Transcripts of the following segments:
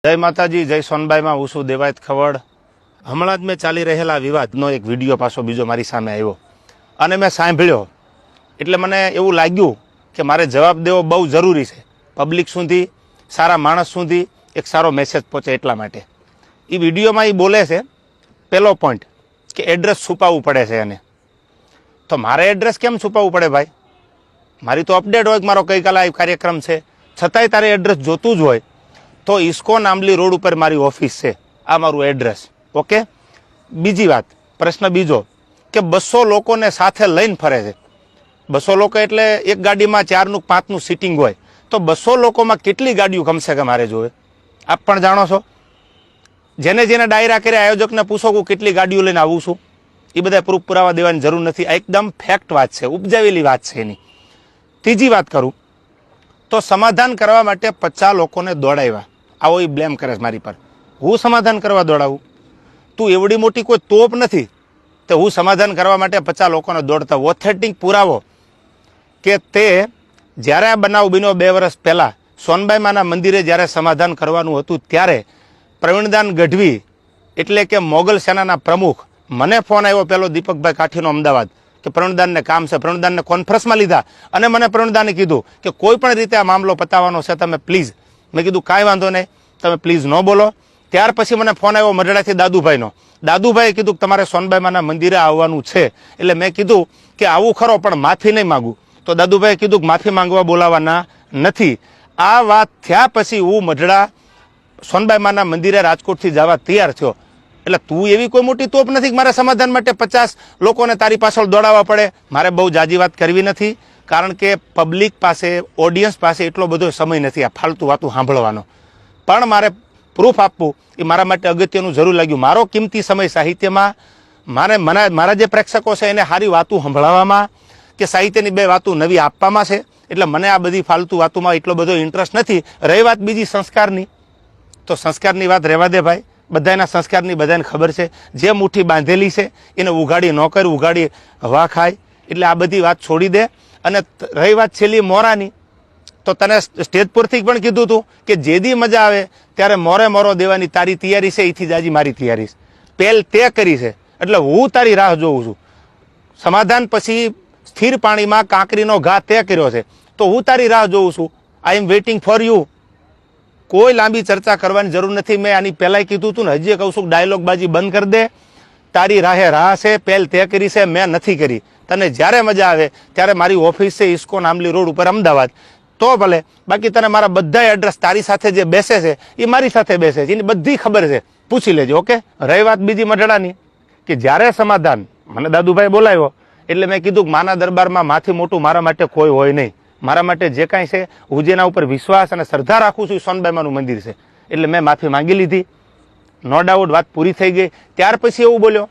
જય માતાજી, જય સોનબાઈ માં હું છું દેવાયત ખવડ। હમણાં જ મેં ચાલી રહેલા વિવાદનો એક વિડીયો પાછો બીજો મારી સામે આવ્યો અને મેં સાંભળ્યો એટલે મને એવું લાગ્યું કે મારે જવાબ દેવો બહુ જરૂરી છે। પબ્લિક સુધી, સારા માણસ સુધી એક સારો મેસેજ પહોંચે એટલા માટે। એ વિડીયોમાં એ બોલે છે પહેલો પોઈન્ટ કે એડ્રેસ છુપાવવું પડે છે એને। તો મારે એડ્રેસ કેમ છુપાવવું પડે ભાઈ? મારી તો અપડેટ હોય કે મારો ગઈકાલે આ કાર્યક્રમ છે, છતાંય તારે એડ્રેસ જોતું જ હોય તો ઇસ્કોન આંબલી રોડ ઉપર મારી ઓફિસ છે, આ મારું એડ્રેસ। ઓકે, બીજી વાત, પ્રશ્ન બીજો કે 200 લોકોને સાથે લઈને ફરે છે। 200 લોકો એટલે એક ગાડીમાં 4નું 5નું સીટિંગ હોય તો 200 લોકોમાં કેટલી ગાડીઓ કમસે કમ મારે જોવે? આપ પણ જાણો છો। જેને જેને ડાયરા કર્યા આયોજકને પૂછો કે કેટલી ગાડીઓ લઈને આવું છું, એ બધા પ્રૂફ પુરાવા દેવાની જરૂર નથી। આ એકદમ ફેક્ટ વાત છે, ઉપજાવેલી વાત છે એની। ત્રીજી વાત કરું તો સમાધાન કરવા માટે 50 લોકોને દોડાવ્યા, આવો એ બ્લેમ કરે છે મારી પર। હું સમાધાન કરવા દોડાવું? તું એવડી મોટી કોઈ તોપ નથી તો હું સમાધાન કરવા માટે 50 લોકોને દોડતા? ઓથેન્ટિક પુરાવો કે તે જ્યારે આ બનાવ બન્યો 2 વર્ષ પહેલા સોનબાઈ માના મંદિરે જ્યારે સમાધાન કરવાનું હતું ત્યારે પ્રવીણદાન ગઢવી એટલે કે મોગલ સેનાના પ્રમુખ, મને ફોન આવ્યો પેલો દીપકભાઈ કાઠીનો અમદાવાદ કે પ્રવીણદાનને કામ છે। પ્રવીણદાનને કોન્ફરન્સમાં લીધા અને મને પ્રવીણદાને કીધું કે કોઈ પણ રીતે આ મામલો પતાવવાનો છે, તમે પ્લીઝ। મેં કીધું કાંઈ વાંધો નહીં, તમે પ્લીઝ ન બોલો। ત્યાર પછી મને ફોન આવ્યો મઢડાથી દાદુભાઈનો। દાદુભાઈએ કીધું કે તમારે સોનબાઈ માના મંદિરે આવવાનું છે। એટલે મેં કીધું કે આવું ખરો પણ માફી નહીં માગું। તો દાદુભાઈએ કીધું કે માફી માંગવા બોલાવાના નથી। આ વાત થયા પછી હું મઢડા સોનબાઈ માના મંદિરે રાજકોટથી જવા તૈયાર થયો। એટલે તું એવી કોઈ મોટી તોપ નથી કે મારે સમાધાન માટે 50 લોકોને તારી પાછળ દોડાવવા પડે। મારે બહુ જાજી વાત કરવી નથી, કારણ કે પબ્લિક પાસે, ઓડિયન્સ પાસે એટલો બધો સમય નથી આ ફાલતુ વાતું સાંભળવાનો। પણ મારે પ્રૂફ આપવું એ મારા માટે અગત્યનું જરૂર લાગ્યું। મારો કિંમતી સમય સાહિત્યમાં, મારા જે પ્રેક્ષકો છે એને સારી વાતું સંભળાવવામાં કે સાહિત્યની 2 વાતું નવી આપવામાં છે। એટલે મને આ બધી ફાલતુ વાતોમાં એટલો બધો ઇન્ટરેસ્ટ નથી। રહી વાત બીજી સંસ્કારની, તો સંસ્કારની વાત રહેવા દે ભાઈ। બધાના સંસ્કારની બધાને ખબર છે, જે મુઠ્ઠી બાંધેલી છે એને ઉઘાડી ન કર, ઉઘાડી હવા ખાય। એટલે આ બધી વાત છોડી દે। અને રહી વાત છેલ્લી મોરાની, તો તને સ્ટેજ પરથી પણ કીધું હતું કે જેદી મજા આવે ત્યારે મોરે મોરો દેવાની તારી તૈયારી છે, એથી જાજી મારી તૈયારી છે। પહેલ તે કરી છે એટલે હું તારી રાહ જોઉં છું। સમાધાન પછી સ્થિર પાણીમાં કાંકરીનો ઘા તે કર્યો છે તો હું તારી રાહ જોઉં છું। આઈ એમ વેઇટિંગ ફોર યુ। કોઈ લાંબી ચર્ચા કરવાની જરૂર નથી। મેં આની પહેલાંય કીધું હતું ને, હજી કહું છું, ડાયલોગબાજી બંધ કરી દે। તારી રાહે રાહ છે, પહેલ તે કરી છે, મેં નથી કરી। તને જ્યારે મજા આવે ત્યારે મારી ઓફિસ છે ઇસ્કોન આંબલી રોડ ઉપર અમદાવાદ, તો ભલે। બાકી તને મારા બધા એડ્રેસ તારી સાથે જે બેસે છે એ મારી સાથે બેસે છે, એની બધી ખબર છે, પૂછી લેજો। ઓકે, રહી વાત બીજી મઢડાની કે જ્યારે સમાધાન મને દાદુભાઈ બોલાવ્યો એટલે મેં કીધું કે માના દરબારમાં માથી મોટું મારા માટે કોઈ હોય નહીં। મારા માટે જે કાંઈ છે, હું જેના ઉપર વિશ્વાસ અને શ્રદ્ધા રાખું છું એ સોનબાઈ માનું મંદિર છે। એટલે મેં માફી માંગી લીધી, નો ડાઉટ, વાત પૂરી થઈ ગઈ। ત્યાર પછી એવું બોલ્યો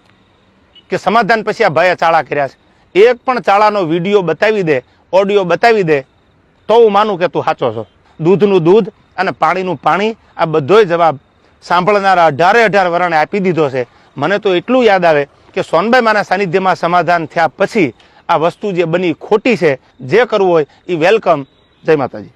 કે સમાધાન પછી આ ભાઈએ ચાળા કર્યા છે। એક પણ ચાળાનો વિડીયો બતાવી દે, ઓડિયો બતાવી દે તો હું માનું કે તું સાચો છો। દૂધનું દૂધ અને પાણીનું પાણી, આ બધોય જવાબ સાંભળનારા 18 વરણે આપી દીધો છે। મને તો એટલું યાદ આવે કે સોનબાઈ માના સાનિધ્યમાં સમાધાન થયા પછી આ વસ્તુ જે બની ખોટી છે, જે કરવું હોય એ વેલકમ। જય માતાજી।